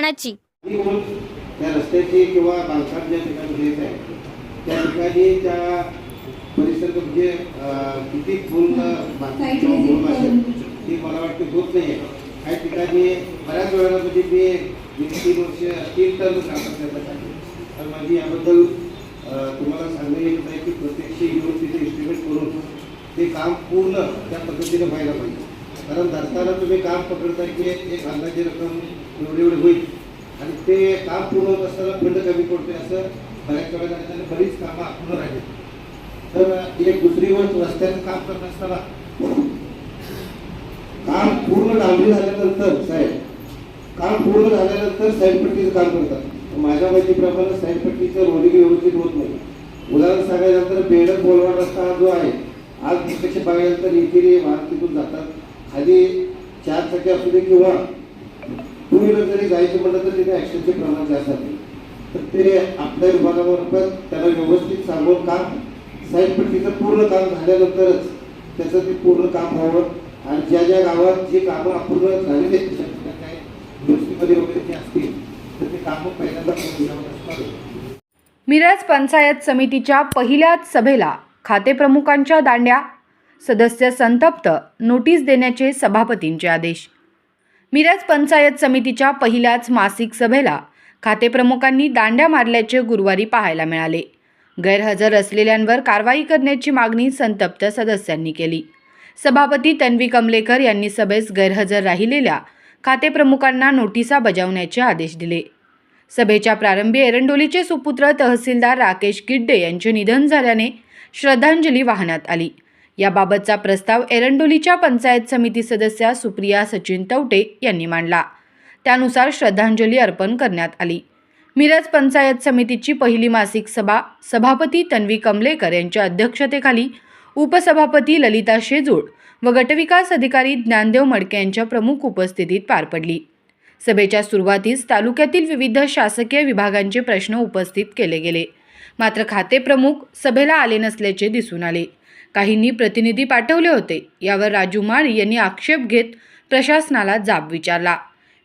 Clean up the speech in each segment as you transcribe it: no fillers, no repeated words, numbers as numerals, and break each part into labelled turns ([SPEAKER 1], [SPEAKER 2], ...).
[SPEAKER 1] निर्माणाची.
[SPEAKER 2] त्या रस्त्याची किंवा बांधकाम ज्या ठिकाणी घेत आहे त्या ठिकाणी त्या परिसर म्हणजे किती पूर्ण ही मला वाटते होत नाही आहे. काही ठिकाणी बऱ्याच वेळेला म्हणजे मी 3 टर्म काम तर माझी याबद्दल तुम्हाला सांगणं येत आहे की प्रत्यक्ष येऊन तिथे इस्टिमेट करून ते काम पूर्ण त्या पद्धतीने व्हायला पाहिजे. कारण धरताना तुम्ही काम पकडताय की एक अंदाजे रक्कम एवढी होईल आणि ते काम पूर्ण होत असताना फंड कमी पडते असं बऱ्याच वेळेला त्याने बरीच कामं अपूर्ण राहिली. तर एक दुसरी गोष्ट रस्त्याचं काम करत असताना काम पूर्ण लांबी झाल्यानंतर काम पूर्ण झाल्यानंतर साईडपट्टीचं काम करतात. माझ्या माहितीप्रमाणे साईडपट्टीचं रोलिंग व्यवस्थित होत नाही. उदाहरण सांगायचं तर बेडर बोलवाड रस्ता जो आहे आज प्रत्यक्ष बघायला तर इथे वाहतुकीतून जातात. खाली 4 चाकी असू दे किंवा 2 व्हीलर जरी जायचं म्हटलं तर तिथे ॲक्सिडेंटचे प्रमाण जास्त आहे. तर ते आपल्या विभागामार्फत त्याला व्यवस्थित सांगून काम साईडपट्टीचं पूर्ण काम झाल्यानंतरच त्याचं ते पूर्ण काम व्हावं आणि ज्या ज्या गावात जी कामं अपूर्ण झालेली आहेत काय दुरुस्तीमध्ये वगैरे जे असतील तर ते कामं पहिल्यांदा पूर्ण असतात.
[SPEAKER 3] मिरज पंचायत समितीच्या पहिल्याच सभेला खातेप्रमुखांच्या दांड्या, सदस्य संतप्त, नोटीस देण्याचे सभापतींचे आदेश. मिरज पंचायत समितीच्या पहिल्याच मासिक सभेला खातेप्रमुखांनी दांड्या मारल्याचे गुरुवारी पाहायला मिळाले. गैरहजर असलेल्यांवर कारवाई करण्याची मागणी संतप्त सदस्यांनी केली. सभापती तन्वी कमलेकर यांनी सभेस गैरहजर राहिलेल्या खातेप्रमुखांना नोटिसा बजावण्याचे आदेश दिले. सभेच्या प्रारंभी एरंडोलीचे सुपुत्र तहसीलदार राकेश गिड्डे यांचे निधन झाल्याने श्रद्धांजली वाहण्यात आली. याबाबतचा प्रस्ताव एरंडोलीच्या पंचायत समिती सदस्या सुप्रिया सचिन तवटे यांनी मांडला. त्यानुसार श्रद्धांजली अर्पण करण्यात आली. मिरज पंचायत समितीची पहिली मासिक सभा सभापती तन्वी कमलेकर यांच्या अध्यक्षतेखाली उपसभापती ललिता शेजूळ व गटविकास अधिकारी ज्ञानदेव मडके यांच्या प्रमुख उपस्थितीत पार पडली. सभेच्या सुरुवातीस तालुक्यातील विविध शासकीय विभागांचे प्रश्न उपस्थित केले गेले. मात्र खातेप्रमुख सभेला आले नसल्याचे दिसून आले. काहींनी प्रतिनिधी पाठवले होते. यावर राजू माळी यांनी आक्षेप घेत प्रशासनाला जाब विचारला.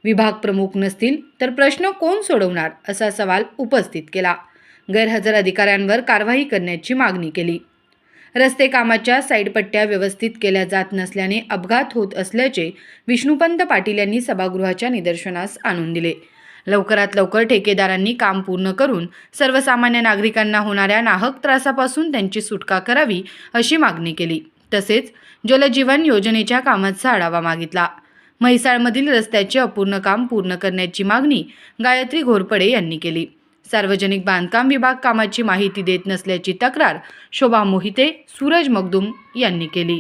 [SPEAKER 3] विभाग प्रमुख नसतील तर प्रश्न कोण सोडवणार असा सवाल उपस्थित केला. गैरहजर अधिकाऱ्यांवर कारवाई करण्याची मागणी केली. रस्ते कामाच्या साईडपट्ट्या व्यवस्थित केल्या जात नसल्याने अपघात होत असल्याचे विष्णुपंत पाटील यांनी सभागृहाच्या निदर्शनास आणून दिले. लवकरात लवकर ठेकेदारांनी काम पूर्ण करून सर्वसामान्य नागरिकांना होणाऱ्या नाहक त्रासापासून त्यांची सुटका करावी अशी मागणी केली. तसेच जलजीवन योजनेच्या कामाचा आढावा मागितला. म्हैसाळमधील रस्त्याचे अपूर्ण काम पूर्ण करण्याची मागणी गायत्री घोरपडे यांनी केली. सार्वजनिक बांधकाम विभाग कामाची माहिती देत नसल्याची तक्रार शोभा मोहिते, सूरज मगदूम यांनी केली.